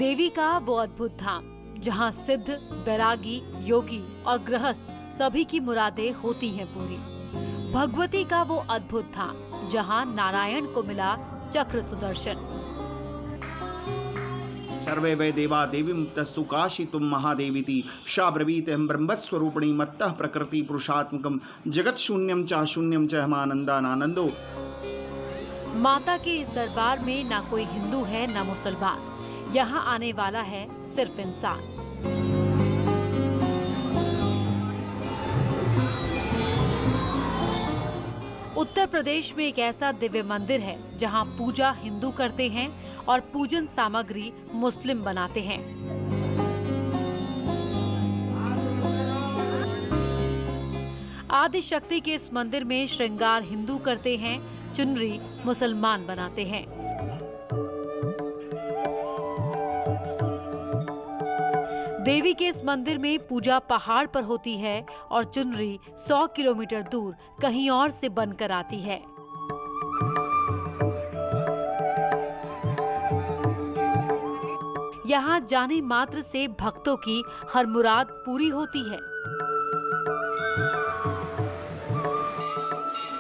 देवी का वो अद्भुत धाम जहाँ सिद्ध, बैरागी, योगी और गृहस्थ सभी की मुरादें होती हैं पूरी। भगवती का वो अद्भुत धाम जहाँ नारायण को मिला चक्र सुदर्शन। सर्वे वै देवा देवी मुक्तस्तु काशी तुम महादेवीति शाब्रवीत हम ब्रह्मस्वरूपिणी मत्तः प्रकृति पुरुषात्मकम जगत शून्यम च शून्यम च हमानंदानंदो। माता के इस दरबार में ना कोई हिंदू है ना मुसलमान, यहाँ आने वाला है सिर्फ इंसान। उत्तर प्रदेश में एक ऐसा दिव्य मंदिर है जहाँ पूजा हिंदू करते हैं और पूजन सामग्री मुस्लिम बनाते हैं। आदि शक्ति के इस मंदिर में श्रृंगार हिंदू करते हैं, चुनरी मुसलमान बनाते हैं। देवी के इस मंदिर में पूजा पहाड़ पर होती है और चुनरी 100 किलोमीटर दूर कहीं और से बनकर आती है। यहाँ जाने मात्र से भक्तों की हर मुराद पूरी होती है।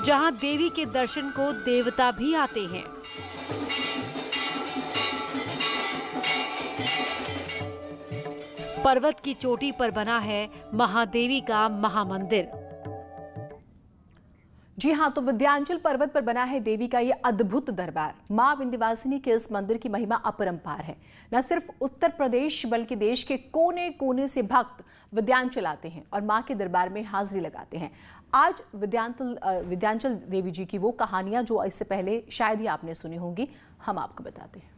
जहाँ देवी के दर्शन को देवता भी आते हैं। पर्वत की चोटी पर बना है महादेवी का महामंदिर। जी हाँ, तो विंध्याचल पर्वत पर बना है देवी का ये अद्भुत दरबार। मां विंध्यवासिनी के इस मंदिर की महिमा अपरंपार है। न सिर्फ उत्तर प्रदेश बल्कि देश के कोने कोने से भक्त विंध्याचल आते हैं और मां के दरबार में हाजिरी लगाते हैं। आज विंध्याचल देवी जी की वो कहानियां जो इससे पहले शायद ही आपने सुनी होंगी, हम आपको बताते हैं।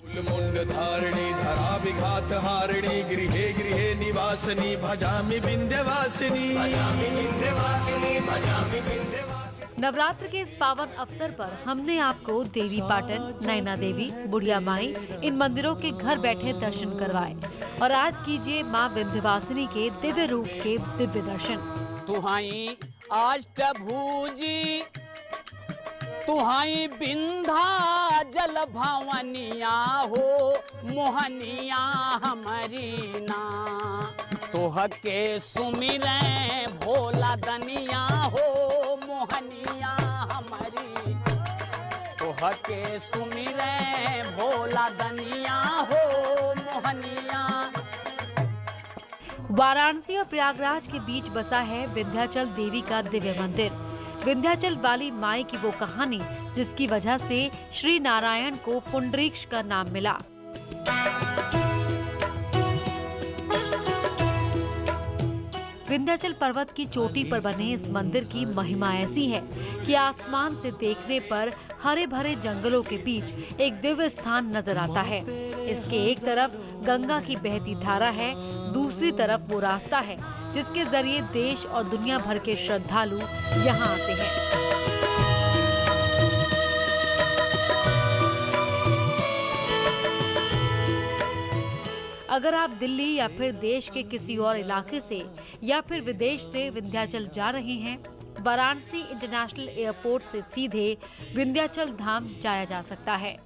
मुंड धारिणी धरा विघात हारिणी गृहे गृहे निवासिनी भजामि विंध्यवासिनी भजामि विंध्यवासिनी भजामि विंध्यवासिनी। नवरात्र के इस पावन अवसर पर हमने आपको देवी पाटन, नैना देवी, बुढ़िया माई इन मंदिरों के घर बैठे दर्शन करवाए और आज कीजिए मां विंध्यवासिनी के दिव्य रूप के दिव्य दर्शन। तुहाई अष्टभुजी तुहाई बिंधा जल भवनिया हो मोहनिया हमारी ना तोह के सुमिरै भोला दनिया हो मोहनिया हमारी तोह के सुमिरै भोला दनिया हो मोहनिया। वाराणसी और प्रयागराज के बीच बसा है विंध्याचल देवी का दिव्य मंदिर। विंध्याचल वाली माई की वो कहानी जिसकी वजह से श्री नारायण को पुंडरीक्ष का नाम मिला। विंध्याचल पर्वत की चोटी पर बने इस मंदिर की महिमा ऐसी है कि आसमान से देखने पर हरे भरे जंगलों के बीच एक दिव्य स्थान नजर आता है। इसके एक तरफ गंगा की बहती धारा है, दूसरी तरफ वो रास्ता है जिसके जरिए देश और दुनिया भर के श्रद्धालु यहाँ आते हैं। अगर आप दिल्ली या फिर देश के किसी और इलाके से या फिर विदेश से विंध्याचल जा रहे हैं, वाराणसी इंटरनेशनल एयरपोर्ट से सीधे विंध्याचल धाम जाया जा सकता है।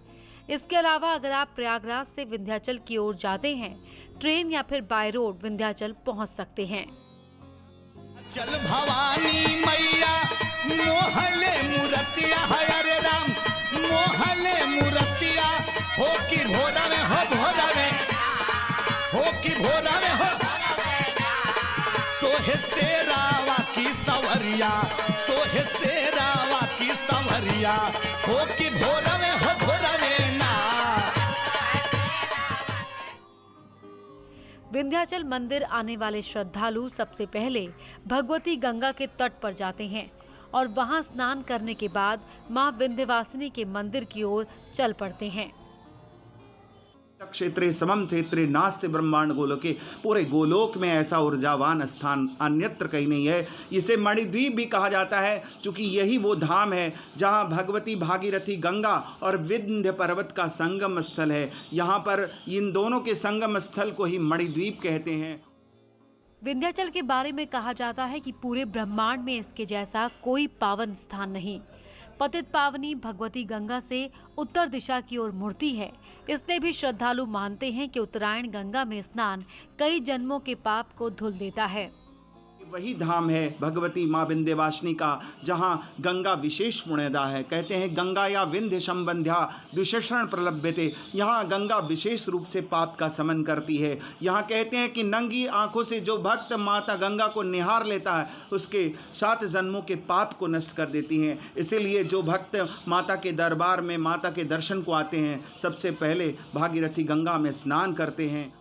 इसके अलावा अगर आप प्रयागराज से विंध्याचल की ओर जाते हैं, ट्रेन या फिर बाय रोड विंध्याचल पहुंच सकते हैं। चल भवानी मैया मोहले मुरतिया हरे राम मोहले मुरतिया हो कि भोरा में हो कि भोरा में हो सोहे से रावा की सवरिया सोहे से रावा की सवरिया हो कि भोरा में हो भोरा में ना। विंध्याचल मंदिर आने वाले श्रद्धालु सबसे पहले भगवती गंगा के तट पर जाते हैं और वहां स्नान करने के बाद मां विंध्यवासिनी के मंदिर की ओर चल पड़ते हैं। क्षेत्रे समम क्षेत्रे नास्ति ब्रह्मांड गोलोके, पूरे गोलोक में ऐसा ऊर्जावान स्थान अन्यत्र कहीं नहीं है। इसे मणिद्वीप भी कहा जाता है क्योंकि यही वो धाम है जहां भगवती भागीरथी गंगा और विंध्य पर्वत का संगम स्थल है। यहाँ पर इन दोनों के संगम स्थल को ही मणिद्वीप कहते हैं। विंध्याचल के बारे में कहा जाता है कि पूरे ब्रह्मांड में इसके जैसा कोई पावन स्थान नहीं। पतित पावनी भगवती गंगा से उत्तर दिशा की ओर मुड़ती है। इसलिए भी श्रद्धालु मानते हैं कि उत्तरायण गंगा में स्नान कई जन्मों के पाप को धुल देता है। वही धाम है भगवती माँ विंध्यवासिनी का, जहाँ गंगा विशेष पुण्यदा है। कहते हैं गंगा या विंध्य संबंध्या दुष्षण प्रलभ्यते। यहाँ गंगा विशेष रूप से पाप का समन करती है। यहाँ कहते हैं कि नंगी आंखों से जो भक्त माता गंगा को निहार लेता है उसके 7 जन्मों के पाप को नष्ट कर देती हैं। इसीलिए जो भक्त माता के दरबार में माता के दर्शन को आते हैं सबसे पहले भागीरथी गंगा में स्नान करते हैं।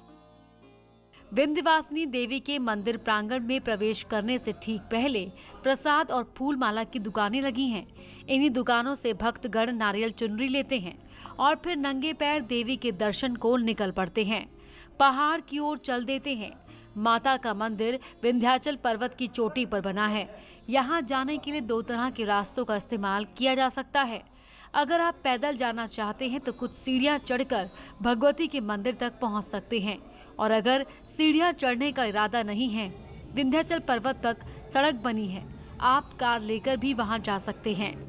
विंध्यवासिनी देवी के मंदिर प्रांगण में प्रवेश करने से ठीक पहले प्रसाद और फूल माला की दुकानें लगी हैं। इन्हीं दुकानों से भक्तगण नारियल चुनरी लेते हैं और फिर नंगे पैर देवी के दर्शन को निकल पड़ते हैं। पहाड़ की ओर चल देते हैं। माता का मंदिर विंध्याचल पर्वत की चोटी पर बना है। यहाँ जाने के लिए 2 तरह के रास्तों का इस्तेमाल किया जा सकता है। अगर आप पैदल जाना चाहते हैं तो कुछ सीढ़ियाँ चढ़कर भगवती के मंदिर तक पहुँच सकते हैं, और अगर सीढ़ियां चढ़ने का इरादा नहीं है, विंध्याचल पर्वत तक सड़क बनी है, आप कार लेकर भी वहां जा सकते हैं।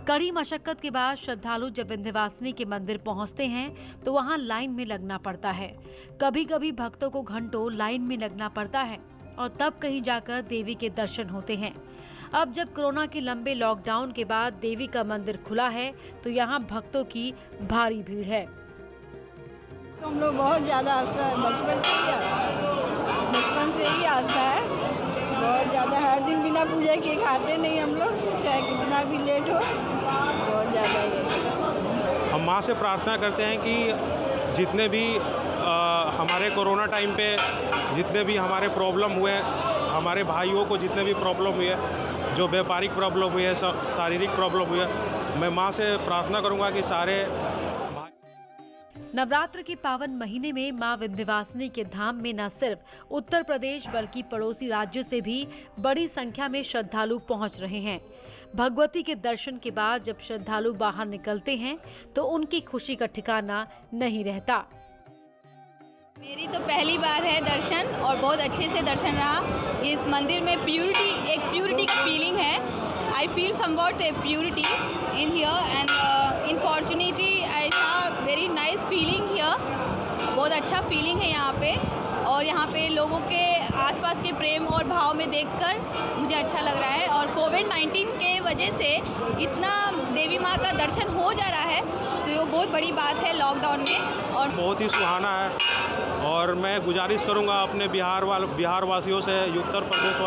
कड़ी मशक्कत के बाद श्रद्धालु जब विंध्यवासिनी के मंदिर पहुंचते हैं तो वहां लाइन में लगना पड़ता है। कभी कभी भक्तों को घंटों लाइन में लगना पड़ता है और तब कहीं जाकर देवी के दर्शन होते हैं। अब जब कोरोना के लंबे लॉकडाउन के बाद देवी का मंदिर खुला है तो यहाँ भक्तों की भारी भीड़ है। हम लोग बहुत ज़्यादा आस्था बचपन से ही आस्था है, बहुत ज़्यादा। हर दिन बिना पूजा किए खाते नहीं हम लोग, चाहे कितना भी लेट हो, बहुत ज़्यादा ये। हम माँ से प्रार्थना करते हैं कि जितने भी हमारे कोरोना टाइम पे जितने भी हमारे प्रॉब्लम हुए, हमारे भाइयों को जितने भी प्रॉब्लम हुई है, जो व्यापारिक प्रॉब्लम हुई है, शारीरिक प्रॉब्लम हुई है, मैं माँ से प्रार्थना करूँगा कि सारे नवरात्र के पावन महीने में मां विंध्यवासिनी के धाम में न सिर्फ उत्तर प्रदेश बल्कि पड़ोसी राज्यों से भी बड़ी संख्या में श्रद्धालु पहुंच रहे हैं। भगवती के दर्शन के बाद जब श्रद्धालु बाहर निकलते हैं तो उनकी खुशी का ठिकाना नहीं रहता। मेरी तो पहली बार है दर्शन और बहुत अच्छे से दर्शन रहा। इस मंदिर में एक प्यूरिटी का फीलिंग है। I feel somewhat a purity in here and in fortunately I saw very nice feeling here. बहुत अच्छा फीलिंग है यहाँ पे, और यहाँ पे लोगों के आसपास के प्रेम और भाव में देखकर मुझे अच्छा लग रहा है। और कोविड-19 के वजह से इतना देवी माँ का दर्शन हो जा रहा है तो ये बहुत बड़ी बात है लॉकडाउन में, और बहुत ही सुहाना है। और मैं गुजारिश करूँगा अपने बिहार वासियों से, उत्तर प्रदेश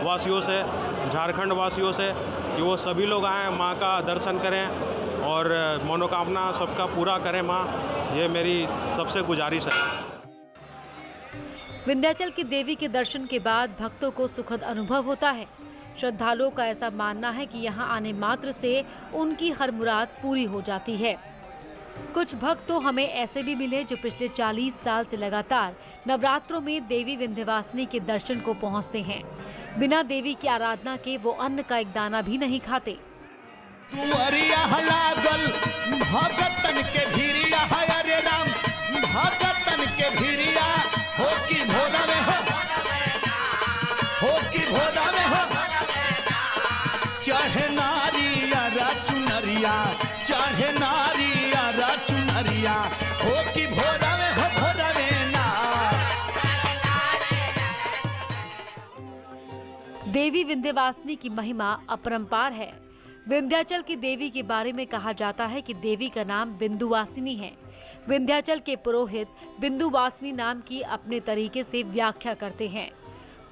वासियों से, झारखंड वासियों से कि वो सभी लोग आएँ, माँ का दर्शन करें और मनोकामना सबका पूरा करें माँ, ये मेरी सबसे गुजारिश है। विंध्याचल की देवी के दर्शन के बाद भक्तों को सुखद अनुभव होता है। श्रद्धालुओं का ऐसा मानना है कि यहाँ आने मात्र से उनकी हर मुराद पूरी हो जाती है। कुछ भक्त तो हमें ऐसे भी मिले जो पिछले 40 साल से लगातार नवरात्रों में देवी विंध्यवासिनी के दर्शन को पहुँचते हैं। बिना देवी की आराधना के वो अन्न का एक दाना भी नहीं खाते। भगतन के भिरिया हरे राम, भगतन के भिरिया हो कि भोला में हो कि भोला में हो, चढ़े नारिया चुनरिया, चढ़े नारिया चुनरिया हो कि भोला में हो, भोला में ना। देवी विंध्यवासिनी की महिमा अपरंपार है। विंध्याचल की देवी के बारे में कहा जाता है कि देवी का नाम बिंदुवासिनी है। विंध्याचल के पुरोहित बिंदुवासिनी नाम की अपने तरीके से व्याख्या करते हैं।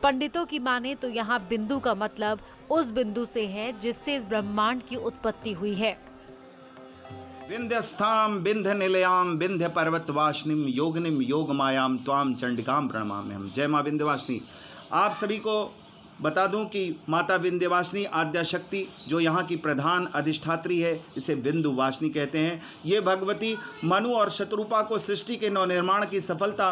पंडितों की माने तो यहाँ बिंदु का मतलब उस बिंदु से है जिससे इस ब्रह्मांड की उत्पत्ति हुई है। विंध्यस्थाम विंध्य निलयाम विंध्य पर्वतवासिनीम योगनिम योगमायाम त्वाम चंडिकाम प्रणमाम्यहम्। जय मां विंध्यवासिनी। आप सभी को बता दूं कि माता विंध्यवासिनी आद्याशक्ति जो यहाँ की प्रधान अधिष्ठात्री है, इसे विंध्यवासिनी कहते हैं। ये भगवती मनु और शत्रुपा को सृष्टि के नवनिर्माण की सफलता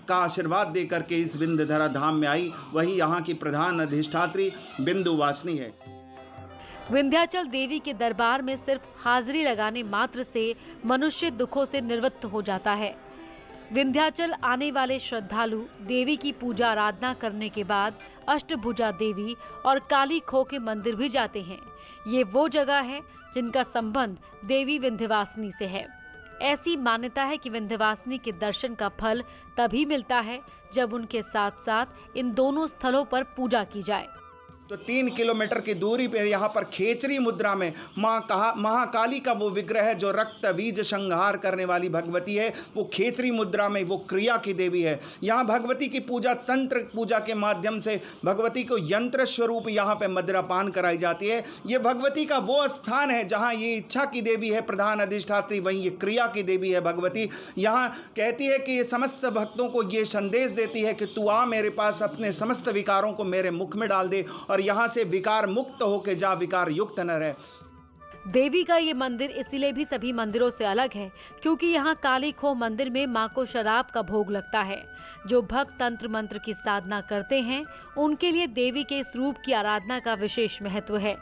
का आशीर्वाद दे करके इस विंध्यधरा धाम में आई, वही यहाँ की प्रधान अधिष्ठात्री विंध्यवासिनी है। विंध्याचल देवी के दरबार में सिर्फ हाजिरी लगाने मात्र से मनुष्य दुखों से निवृत्त हो जाता है। विंध्याचल आने वाले श्रद्धालु देवी की पूजा आराधना करने के बाद अष्टभुजा देवी और काली खो के मंदिर भी जाते हैं। ये वो जगह है जिनका संबंध देवी विंध्यवासिनी से है। ऐसी मान्यता है कि विंध्यवासिनी के दर्शन का फल तभी मिलता है जब उनके साथ साथ इन दोनों स्थलों पर पूजा की जाए। तो 3 किलोमीटर की दूरी पर यहाँ पर खेचरी मुद्रा में महाकाली का वो विग्रह है जो रक्त बीज संहार करने वाली भगवती है। वो खेचरी मुद्रा में वो क्रिया की देवी है। यहाँ भगवती की पूजा तंत्र पूजा के माध्यम से भगवती को यंत्र स्वरूप यहाँ पे मदिरापान कराई जाती है। ये भगवती का वो स्थान है जहाँ ये इच्छा की देवी है प्रधान अधिष्ठात्री, वहीं ये क्रिया की देवी है भगवती। यहाँ कहती है कि ये समस्त भक्तों को ये संदेश देती है कि तू आ मेरे पास, अपने समस्त विकारों को मेरे मुख में डाल दे और यहाँ से विकार मुक्त होके जा, विकार युक्त न रहे। देवी का ये मंदिर इसीलिए भी सभी मंदिरों से अलग है क्योंकि यहाँ काली खो मंदिर में मां को शराब का भोग लगता है। जो भक्त तंत्र मंत्र की साधना करते हैं उनके लिए देवी के इस रूप की आराधना का विशेष महत्व है।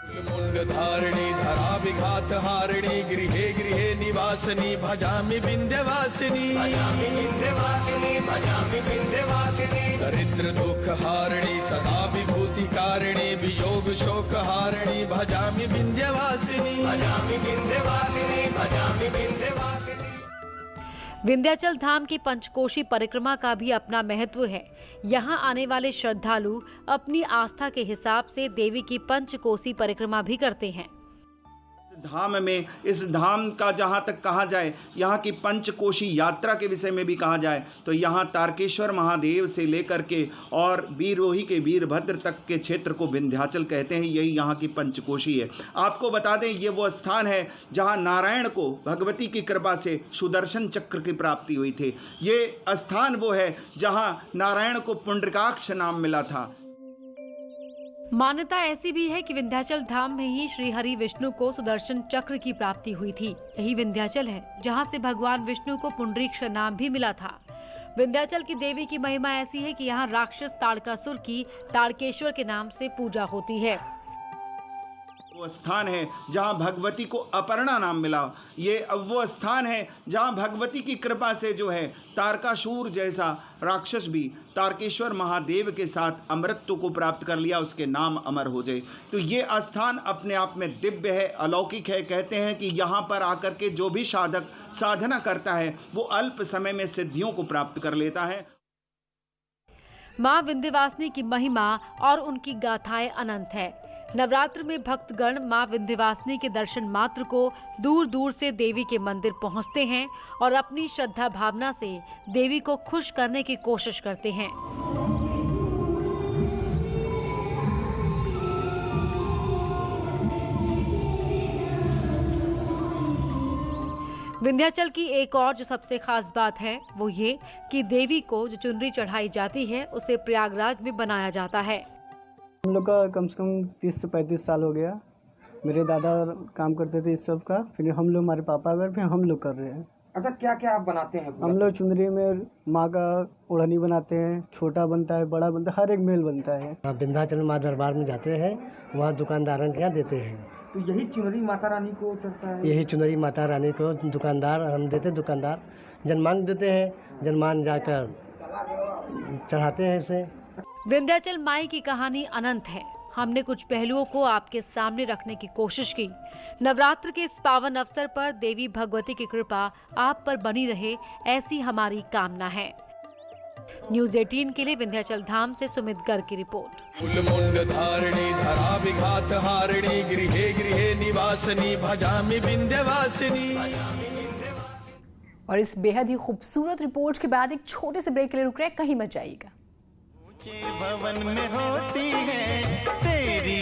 मुंड धारिणी धरा विघात हारिणी गृहे गृहे निवासिनी भजामि विंध्यवासिनी दरिद्र दुख हारिणी सदा विभूति कारिणी वियोग शोक हारिणी भजामि विंध्यवासिनी। विंध्याचल धाम की पंचकोशी परिक्रमा का भी अपना महत्व है। यहाँ आने वाले श्रद्धालु अपनी आस्था के हिसाब से देवी की पंचकोशी परिक्रमा भी करते हैं। धाम में इस धाम का जहाँ तक कहा जाए, यहाँ की पंचकोशी यात्रा के विषय में भी कहा जाए तो यहाँ तारकेश्वर महादेव से लेकर के और बीरोही के वीरभद्र तक के क्षेत्र को विंध्याचल कहते हैं। यही यहाँ की पंचकोशी है। आपको बता दें ये वो स्थान है जहाँ नारायण को भगवती की कृपा से सुदर्शन चक्र की प्राप्ति हुई थी। ये स्थान वो है जहाँ नारायण को पुंडरीकाक्ष नाम मिला था। मान्यता ऐसी भी है कि विंध्याचल धाम में ही श्री हरि विष्णु को सुदर्शन चक्र की प्राप्ति हुई थी। यही विंध्याचल है जहां से भगवान विष्णु को पुंडरीक्ष नाम भी मिला था। विंध्याचल की देवी की महिमा ऐसी है कि यहाँ राक्षस ताड़कासुर की ताड़केश्वर के नाम से पूजा होती है। वो स्थान है जहाँ भगवती को अपर्णा नाम मिला। ये वो स्थान है जहाँ भगवती की कृपा से जो है तारकासुर जैसा राक्षस भी तारकेश्वर महादेव के साथ अमृतत्व को प्राप्त कर लिया, उसके नाम अमर हो जाए। तो ये स्थान अपने आप में दिव्य है, अलौकिक है। कहते हैं कि यहाँ पर आकर के जो भी साधक साधना करता है वो अल्प समय में सिद्धियों को प्राप्त कर लेता है। मां विंध्यवासिनी की महिमा और उनकी गाथाएं अनंत है। नवरात्र में भक्तगण मां विंध्यवासिनी के दर्शन मात्र को दूर दूर से देवी के मंदिर पहुंचते हैं और अपनी श्रद्धा भावना से देवी को खुश करने की कोशिश करते हैं। विंध्याचल की एक और जो सबसे खास बात है वो ये कि देवी को जो चुनरी चढ़ाई जाती है उसे प्रयागराज में बनाया जाता है। हम लोग का कम से कम 30 से 35 साल हो गया। मेरे दादा काम करते थे इस सब का, फिर हम लोग, हमारे पापा अगर, फिर हम लोग कर रहे हैं। अच्छा, क्या क्या आप बनाते हैं? हम लोग चुनरी में माँ का ओढ़नी बनाते हैं, छोटा बनता है, बड़ा बनता है, हर एक मेल बनता है। विंध्याचल माँ दरबार में जाते हैं, वहाँ दुकानदारों के यहाँ देते हैं। तो यही चुनरी माता रानी को चढ़ता है? यही चुनरी माता रानी को दुकानदार हम देते, दुकानदार जनमान देते हैं, जनमान जाकर चढ़ाते हैं इसे। विंध्याचल माई की कहानी अनंत है। हमने कुछ पहलुओं को आपके सामने रखने की कोशिश की। नवरात्र के इस पावन अवसर पर देवी भगवती की कृपा आप पर बनी रहे, ऐसी हमारी कामना है। न्यूज़ 18 के लिए विंध्याचल धाम से सुमित गर्ग की रिपोर्ट। मुंड धारिणी धरा विघात हारिणी गृहे गृहे निवासिनी भजामि विंध्यवासिनी। और इस बेहद ही खूबसूरत रिपोर्ट के बाद एक छोटे से ब्रेक के लिए रुक रहे हैं, कहीं मत जाइएगा। भवन में होती है तेरी